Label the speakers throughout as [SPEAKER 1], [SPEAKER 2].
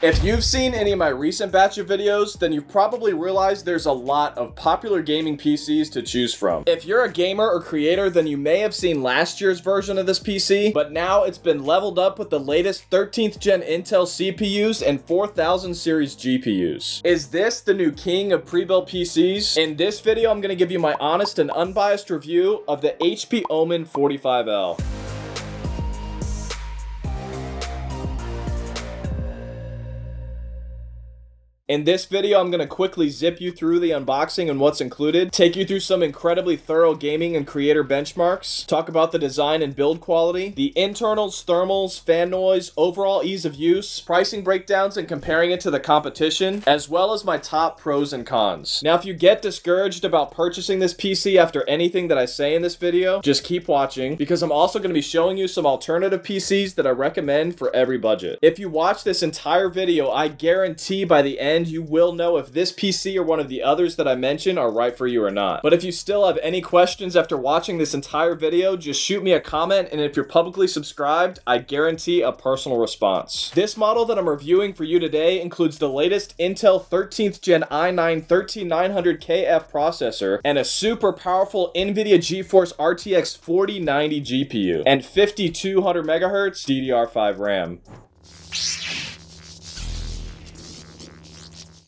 [SPEAKER 1] If you've seen any of my recent batch of videos, then you've probably realized there's a lot of popular gaming PCs to choose from. If you're a gamer or creator, then you may have seen last year's version of this PC, but now it's been leveled up with the latest 13th gen Intel CPUs and 4000 series GPUs. Is this the new king of pre-built PCs? In this video, I'm going to give you my honest and unbiased review of the HP Omen 45L. In this video, I'm going to quickly zip you through the unboxing and what's included, take you through some incredibly thorough gaming and creator benchmarks, talk about the design and build quality, the internals, thermals, fan noise, overall ease of use, pricing breakdowns and comparing it to the competition, as well as my top pros and cons. Now, if you get discouraged about purchasing this PC after anything that I say in this video, just keep watching, because I'm also going to be showing you some alternative PCs that I recommend for every budget. If you watch this entire video, I guarantee by the end, you will know if this PC or one of the others that I mentioned are right for you or not. But if you still have any questions after watching this entire video, just shoot me a comment, and if you're publicly subscribed, I guarantee a personal response. This model that I'm reviewing for you today includes the latest Intel 13th Gen i9-13900KF processor and a super powerful NVIDIA GeForce RTX 4090 GPU and 5200 MHz DDR5 RAM.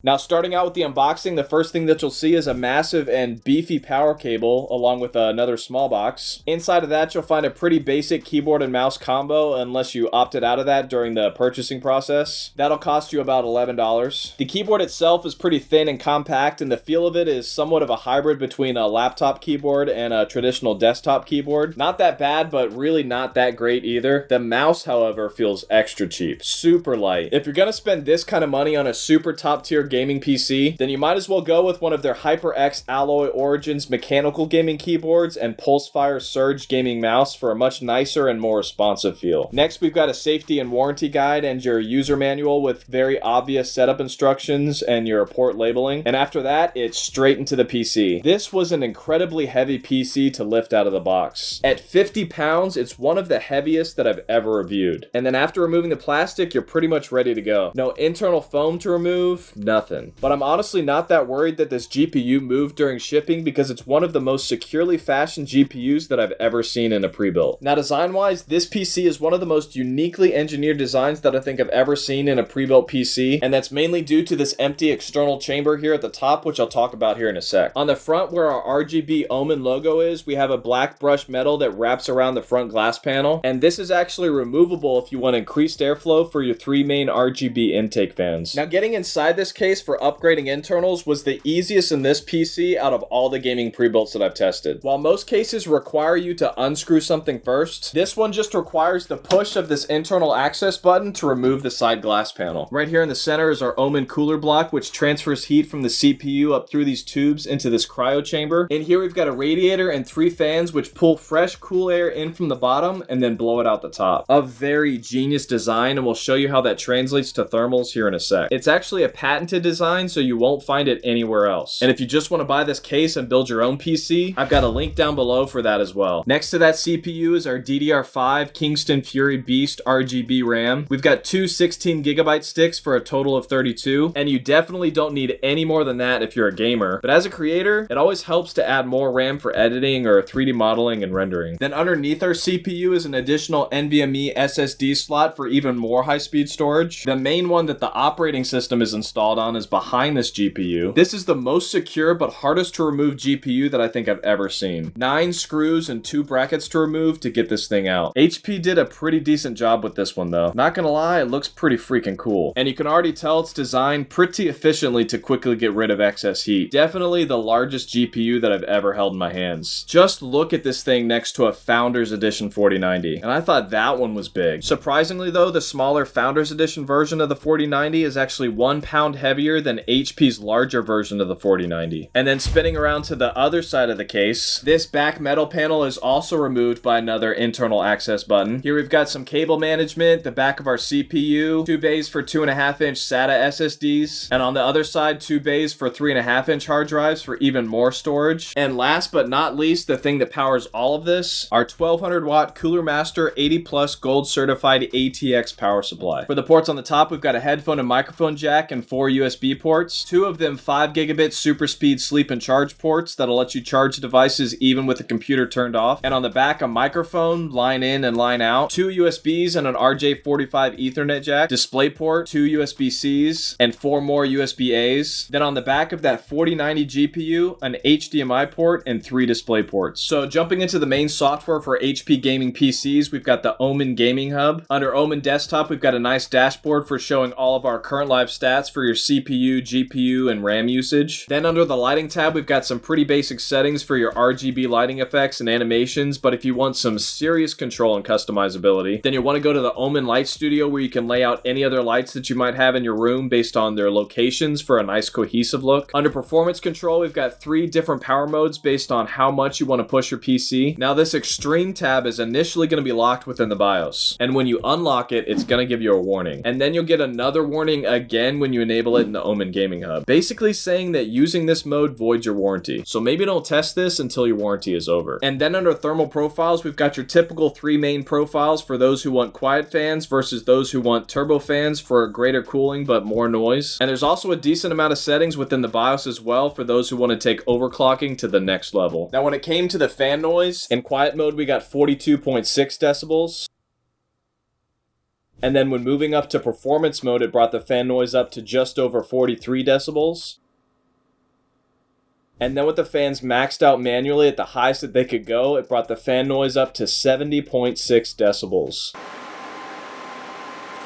[SPEAKER 1] Now, starting out with the unboxing, the first thing that you'll see is a massive and beefy power cable along with another small box. Inside of that, you'll find a pretty basic keyboard and mouse combo unless you opted out of that during the purchasing process. That'll cost you about $11. The keyboard itself is pretty thin and compact, and the feel of it is somewhat of a hybrid between a laptop keyboard and a traditional desktop keyboard. Not that bad, but really not that great either. The mouse, however, feels extra cheap. Super light. If you're gonna spend this kind of money on a super top tier gaming PC, then you might as well go with one of their HyperX Alloy Origins mechanical gaming keyboards and Pulsefire Surge gaming mouse for a much nicer and more responsive feel. Next, we've got a safety and warranty guide and your user manual with very obvious setup instructions and your port labeling. And after that, it's straight into the PC. This was an incredibly heavy PC to lift out of the box. At 50 pounds, it's one of the heaviest that I've ever reviewed. And then after removing the plastic, you're pretty much ready to go. No internal foam to remove, nothing. But I'm honestly not that worried that this GPU moved during shipping because it's one of the most securely fashioned GPUs that I've ever seen in a pre-built. Now, design-wise, this PC is one of the most uniquely engineered designs that I think I've ever seen in a pre-built PC, and that's mainly due to this empty external chamber here at the top, which I'll talk about here in a sec. On the front, where our RGB Omen logo is, we have a black brushed metal that wraps around the front glass panel, and this is actually removable if you want increased airflow for your three main RGB intake fans. Now, getting inside this case for upgrading internals was the easiest in this PC out of all the gaming pre-builts that I've tested. While most cases require you to unscrew something first, this one just requires the push of this internal access button to remove the side glass panel. Right here in the center is our Omen cooler block, which transfers heat from the CPU up through these tubes into this cryo chamber. In here we've got a radiator and three fans which pull fresh cool air in from the bottom and then blow it out the top. A very genius design, and we'll show you how that translates to thermals here in a sec. It's actually a patented design, so you won't find it anywhere else. And if you just want to buy this case and build your own PC, I've got a link down below for that as well. Next to that CPU is our DDR5 Kingston Fury Beast RGB RAM. We've got two 16GB sticks for a total of 32, and you definitely don't need any more than that if you're a gamer. But as a creator, it always helps to add more RAM for editing or 3D modeling and rendering. Then underneath our CPU is an additional NVMe SSD slot for even more high-speed storage. The main one that the operating system is installed on is behind this GPU. This is the most secure but hardest to remove GPU that I think I've ever seen. 9 screws and 2 brackets to remove to get this thing out. HP did a pretty decent job with this one though. Not gonna lie, it looks pretty freaking cool. And you can already tell it's designed pretty efficiently to quickly get rid of excess heat. Definitely the largest GPU that I've ever held in my hands. Just look at this thing next to a Founders Edition 4090. And I thought that one was big. Surprisingly though, the smaller Founders Edition version of the 4090 is actually 1 pound heavier heavier than HP's larger version of the 4090. And then spinning around to the other side of the case, this back metal panel is also removed by another internal access button. Here we've got some cable management, the back of our CPU, 2 bays for 2.5-inch SATA SSDs, and on the other side, 2 bays for 3.5-inch hard drives for even more storage. And last but not least, the thing that powers all of this, our 1200 watt Cooler Master 80 Plus Gold Certified ATX power supply. For the ports on the top, we've got a headphone and microphone jack and 4 USB ports, 2 of them 5 gigabit super speed sleep and charge ports that'll let you charge devices even with the computer turned off. And on the back, a microphone, line in and line out, 2 USBs and an RJ45 Ethernet jack, DisplayPort, 2 USB-Cs, and 4 more USB-As. Then on the back of that 4090 GPU, an HDMI port and 3 display ports. So jumping into the main software for HP gaming PCs, we've got the Omen Gaming Hub. Under Omen Desktop, we've got a nice dashboard for showing all of our current live stats for your CPU, GPU, and RAM usage. Then under the lighting tab, we've got some pretty basic settings for your RGB lighting effects and animations, but if you want some serious control and customizability, then you'll want to go to the Omen Light Studio, where you can lay out any other lights that you might have in your room based on their locations for a nice cohesive look. Under performance control, we've got 3 different power modes based on how much you want to push your PC. Now this Extreme tab is initially going to be locked within the BIOS, and when you unlock it, it's going to give you a warning. And then you'll get another warning again when you enable it in the Omen Gaming Hub, basically saying that using this mode voids your warranty. So maybe don't test this until your warranty is over. And then under thermal profiles, we've got your typical 3 main profiles for those who want quiet fans versus those who want turbo fans for greater cooling but more noise. And there's also a decent amount of settings within the BIOS as well for those who want to take overclocking to the next level. Now when it came to the fan noise, in quiet mode we got 42.6 decibels. And then when moving up to performance mode, it brought the fan noise up to just over 43 decibels. And then with the fans maxed out manually at the highest that they could go, it brought the fan noise up to 70.6 decibels.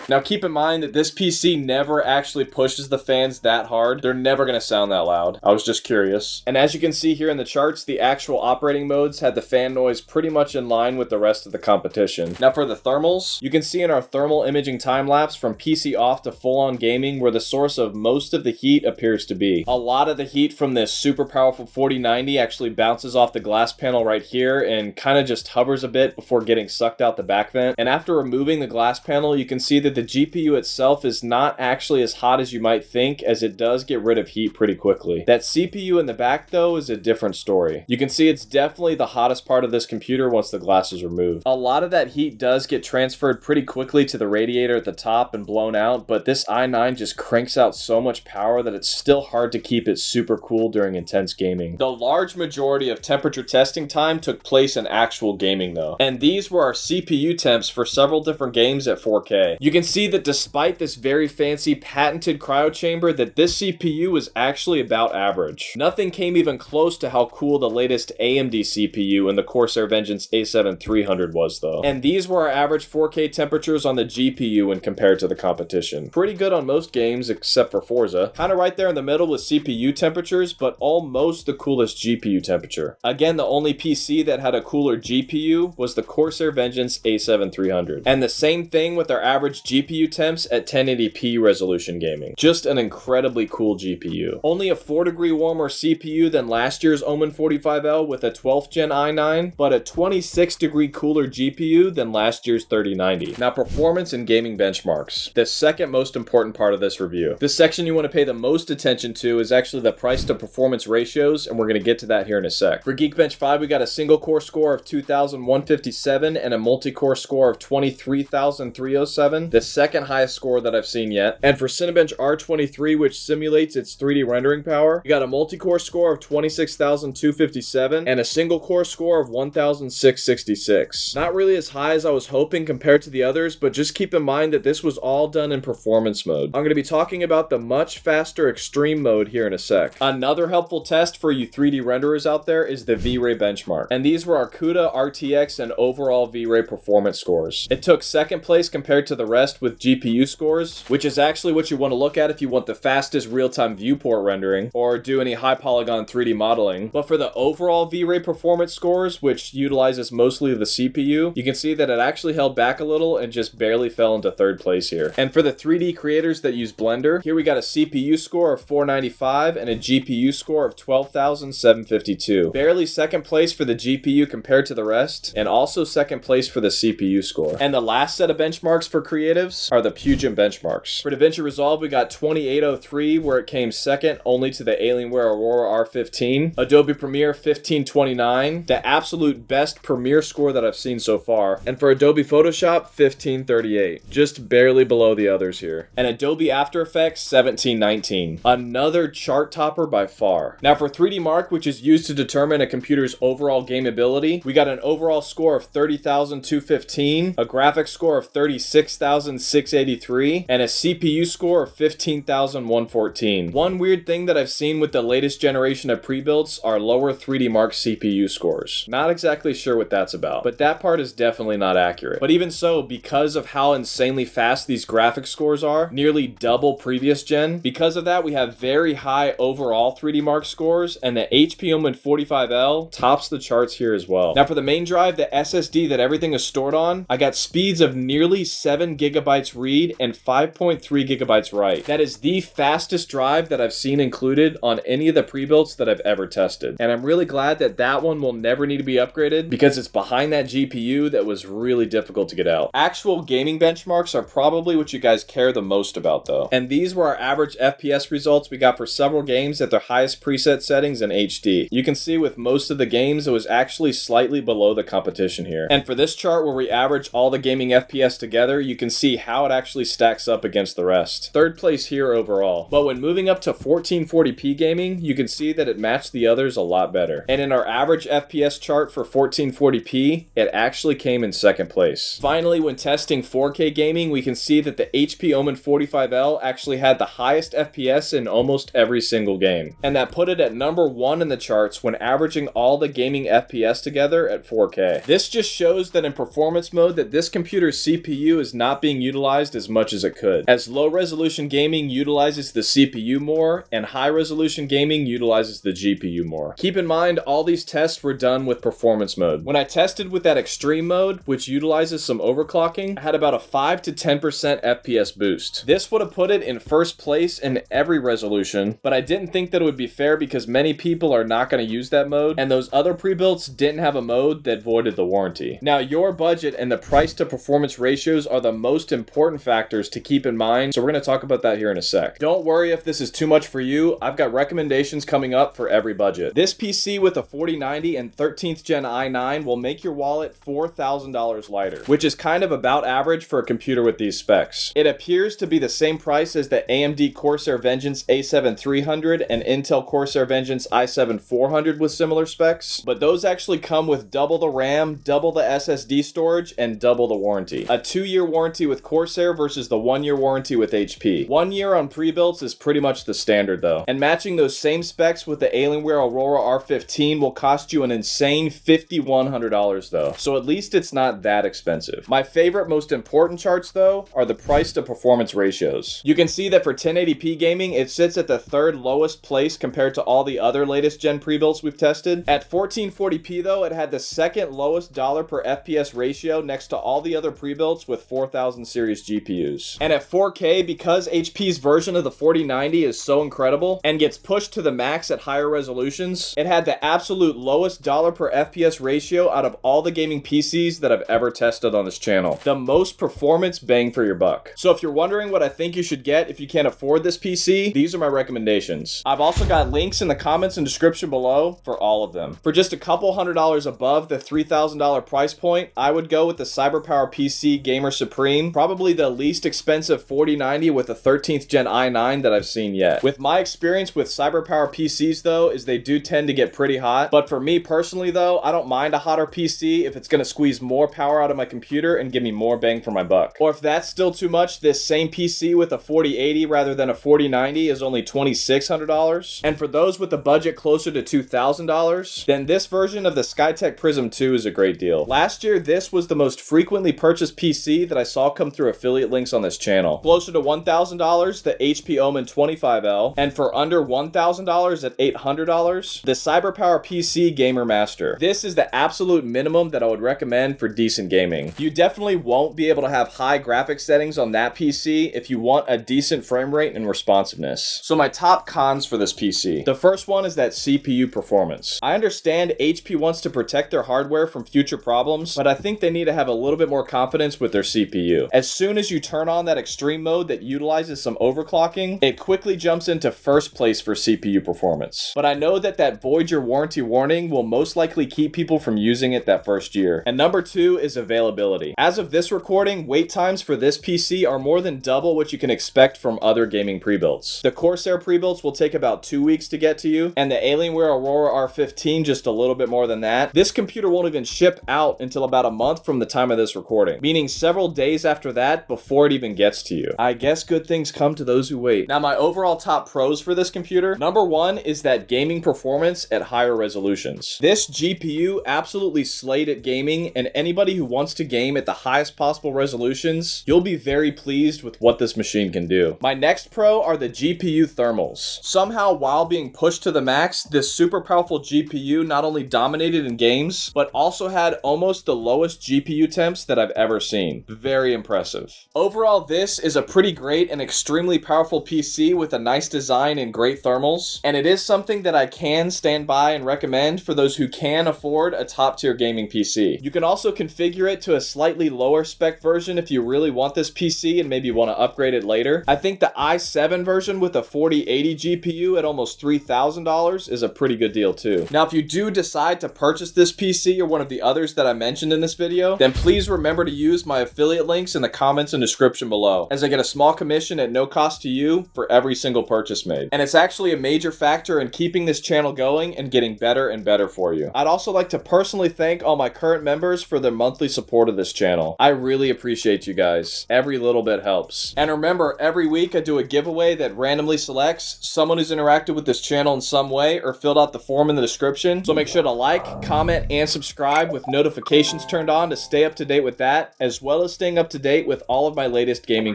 [SPEAKER 1] Now keep in mind that this PC never actually pushes the fans that hard. They're never going to sound that loud. I was just curious. And as you can see here in the charts, the actual operating modes had the fan noise pretty much in line with the rest of the competition. Now for the thermals, you can see in our thermal imaging time-lapse from PC off to full-on gaming where the source of most of the heat appears to be. A lot of the heat from this super powerful 4090 actually bounces off the glass panel right here and kind of just hovers a bit before getting sucked out the back vent. And after removing the glass panel, you can see that the GPU itself is not actually as hot as you might think, as it does get rid of heat pretty quickly. That CPU in the back though is a different story. You can see it's definitely the hottest part of this computer once the glass is removed. A lot of that heat does get transferred pretty quickly to the radiator at the top and blown out, but this i9 just cranks out so much power that it's still hard to keep it super cool during intense gaming. The large majority of temperature testing time took place in actual gaming though, and these were our CPU temps for several different games at 4K. You can see that despite this very fancy patented cryo chamber, that this CPU was actually about average. Nothing came even close to how cool the latest AMD CPU in the Corsair Vengeance A7 300 was though. And these were our average 4K temperatures on the GPU when compared to the competition. Pretty good on most games except for Forza. Kinda right there in the middle with CPU temperatures, but almost the coolest GPU temperature. Again, the only PC that had a cooler GPU was the Corsair Vengeance A7 300. And the same thing with our average GPU temps at 1080p resolution gaming. Just an incredibly cool GPU. Only a 4-degree warmer CPU than last year's Omen 45L with a 12th gen i9, but a 26-degree cooler GPU than last year's 3090. Now performance and gaming benchmarks. The second most important part of this review. This section you want to pay the most attention to is actually the price to performance ratios, and we're going to get to that here in a sec. For Geekbench 5, we got a single core score of 2,157 and a multi-core score of 23,307. The second highest score that I've seen yet. And for Cinebench R23, which simulates its 3D rendering power, you got a multi-core score of 26,257 and a single core score of 1,666. Not really as high as I was hoping compared to the others, but just keep in mind that this was all done in performance mode. I'm going to be talking about the much faster extreme mode here in a sec. Another helpful test for you 3D renderers out there is the V-Ray benchmark. And these were our CUDA, RTX, and overall V-Ray performance scores. It took second place compared to the rest test with GPU scores, which is actually what you want to look at if you want the fastest real-time viewport rendering or do any high polygon 3D modeling. But for the overall V-Ray performance scores, which utilizes mostly the CPU, you can see that it actually held back a little and just barely fell into third place here. And for the 3D creators that use Blender, here we got a CPU score of 495 and a GPU score of 12,752. Barely second place for the GPU compared to the rest, and also second place for the CPU score. And the last set of benchmarks for creatives are the Puget Benchmarks. For DaVinci Resolve, we got 2803, where it came second only to the Alienware Aurora R15. Adobe Premiere 1529, the absolute best Premiere score that I've seen so far. And for Adobe Photoshop, 1538, just barely below the others here. And Adobe After Effects, 1719, another chart topper by far. Now for 3D Mark, which is used to determine a computer's overall gameability, we got an overall score of 30,215, a graphics score of 36,683, and a CPU score of 15,114. One weird thing that I've seen with the latest generation of pre-builds are lower 3D Mark CPU scores. Not exactly sure what that's about, but that part is definitely not accurate. But even so, because of how insanely fast these graphics scores are, nearly double previous gen, because of that we have very high overall 3D Mark scores, and the HP Omen 45L tops the charts here as well. Now for the main drive, the SSD that everything is stored on, I got speeds of nearly 7 gigabytes read and 5.3 gigabytes write. That is the fastest drive that I've seen included on any of the pre-builds that I've ever tested. And I'm really glad that that one will never need to be upgraded because it's behind that GPU that was really difficult to get out. Actual gaming benchmarks are probably what you guys care the most about though. And these were our average FPS results we got for several games at their highest preset settings in HD. You can see with most of the games it was actually slightly below the competition here. And for this chart where we average all the gaming FPS together, you can see how it actually stacks up against the rest. Third place here overall. But when moving up to 1440p gaming, you can see that it matched the others a lot better. And in our average FPS chart for 1440p, it actually came in second place. Finally, when testing 4K gaming, we can see that the HP Omen 45L actually had the highest FPS in almost every single game. And that put it at number 1 in the charts when averaging all the gaming FPS together at 4K. This just shows that in performance mode that this computer's CPU is not being utilized as much as it could, as low resolution gaming utilizes the CPU more and high resolution gaming utilizes the GPU more. Keep in mind all these tests were done with performance mode. When I tested with that extreme mode, which utilizes some overclocking, I had about a 5 to 10% FPS boost. This would have put it in first place in every resolution, but I didn't think that it would be fair because many people are not going to use that mode, and those other pre-builds didn't have a mode that voided the warranty. Now your budget and the price to performance ratios are the most important factors to keep in mind, so we're going to talk about that here in a sec. Don't worry if this is too much for you, I've got recommendations coming up for every budget. This PC with a 4090 and 13th gen i9 will make your wallet $4,000 lighter, which is kind of about average for a computer with these specs. It appears to be the same price as the AMD Corsair Vengeance A7 300 and Intel Corsair Vengeance i7 400 with similar specs, but those actually come with double the RAM, double the SSD storage, and double the warranty. A 2-year warranty with Corsair versus the 1-year warranty with HP. 1 year on pre-builds is pretty much the standard though. And matching those same specs with the Alienware Aurora R15 will cost you an insane $5,100 though. So at least it's not that expensive. My favorite, most important charts though are the price to performance ratios. You can see that for 1080p gaming, it sits at the third lowest place compared to all the other latest gen pre-builds we've tested. At 1440p though, it had the second lowest dollar per FPS ratio next to all the other pre-builds with 4000 series GPUs. And at 4K, because HP's version of the 4090 is so incredible and gets pushed to the max at higher resolutions, it had the absolute lowest dollar per FPS ratio out of all the gaming PCs that I've ever tested on this channel. The most performance bang for your buck. So if you're wondering what I think you should get if you can't afford this PC, these are my recommendations. I've also got links in the comments and description below for all of them. For just a couple $100 above the $3,000 price point, I would go with the CyberPower PC Gamer Supreme, probably the least expensive 4090 with a 13th gen i9 that I've seen yet. With my experience with CyberPower PCs though, is they do tend to get pretty hot, but for me personally though, I don't mind a hotter PC if it's gonna squeeze more power out of my computer and give me more bang for my buck. Or if that's still too much, this same PC with a 4080 rather than a 4090 is only $2,600. And for those with a budget closer to $2,000, then this version of the Skytech Prism 2 is a great deal. Last year, this was the most frequently purchased PC that I saw come come through affiliate links on this channel. Closer to $1,000, the HP Omen 45L, and for under $1,000 at $800, the CyberPower PC Gamer Master. This is the absolute minimum that I would recommend for decent gaming. You definitely won't be able to have high graphics settings on that PC if you want a decent frame rate and responsiveness. So my top cons for this PC. The first one is that CPU performance. I understand HP wants to protect their hardware from future problems, but I think they need to have a little bit more confidence with their CPU. As soon as you turn on that extreme mode that utilizes some overclocking, it quickly jumps into first place for CPU performance. But I know that void your warranty warning will most likely keep people from using it that first year. And number two is availability. As of this recording, wait times for this PC are more than double what you can expect from other gaming pre-builts. The Corsair pre-builts will take about 2 weeks to get to you, and the Alienware Aurora R15 just a little bit more than that. This computer won't even ship out until about a month from the time of this recording, meaning several days after that before it even gets to you. I guess good things come to those who wait. Now, my overall top pros for this computer, number one is that gaming performance at higher resolutions. This GPU absolutely slayed at gaming, and anybody who wants to game at the highest possible resolutions, you'll be very pleased with what this machine can do. My next pro are the GPU thermals. Somehow, while being pushed to the max, this super powerful GPU not only dominated in games, but also had almost the lowest GPU temps that I've ever seen. Very impressive. Overall, this is a pretty great and extremely powerful PC with a nice design and great thermals, and it is something that I can stand by and recommend for those who can afford a top-tier gaming PC. You can also configure it to a slightly lower spec version if you really want this PC and maybe want to upgrade it later. I think the i7 version with a 4080 GPU at almost $3,000 is a pretty good deal too. Now, if you do decide to purchase this PC or one of the others that I mentioned in this video, then please remember to use my affiliate links in the comments and description below, as I get a small commission at no cost to you for every single purchase made. And it's actually a major factor in keeping this channel going and getting better and better for you. I'd also like to personally thank all my current members for their monthly support of this channel. I really appreciate you guys. Every little bit helps. And remember, every week I do a giveaway that randomly selects someone who's interacted with this channel in some way or filled out the form in the description. So make sure to like, comment, and subscribe with notifications turned on to stay up to date with that, as well as staying up to date with all of my latest gaming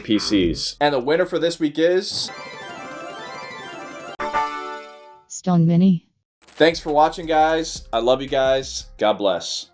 [SPEAKER 1] PCs. And the winner for this week is
[SPEAKER 2] Stone Mini.
[SPEAKER 1] Thanks for watching, guys. I love you guys. God bless.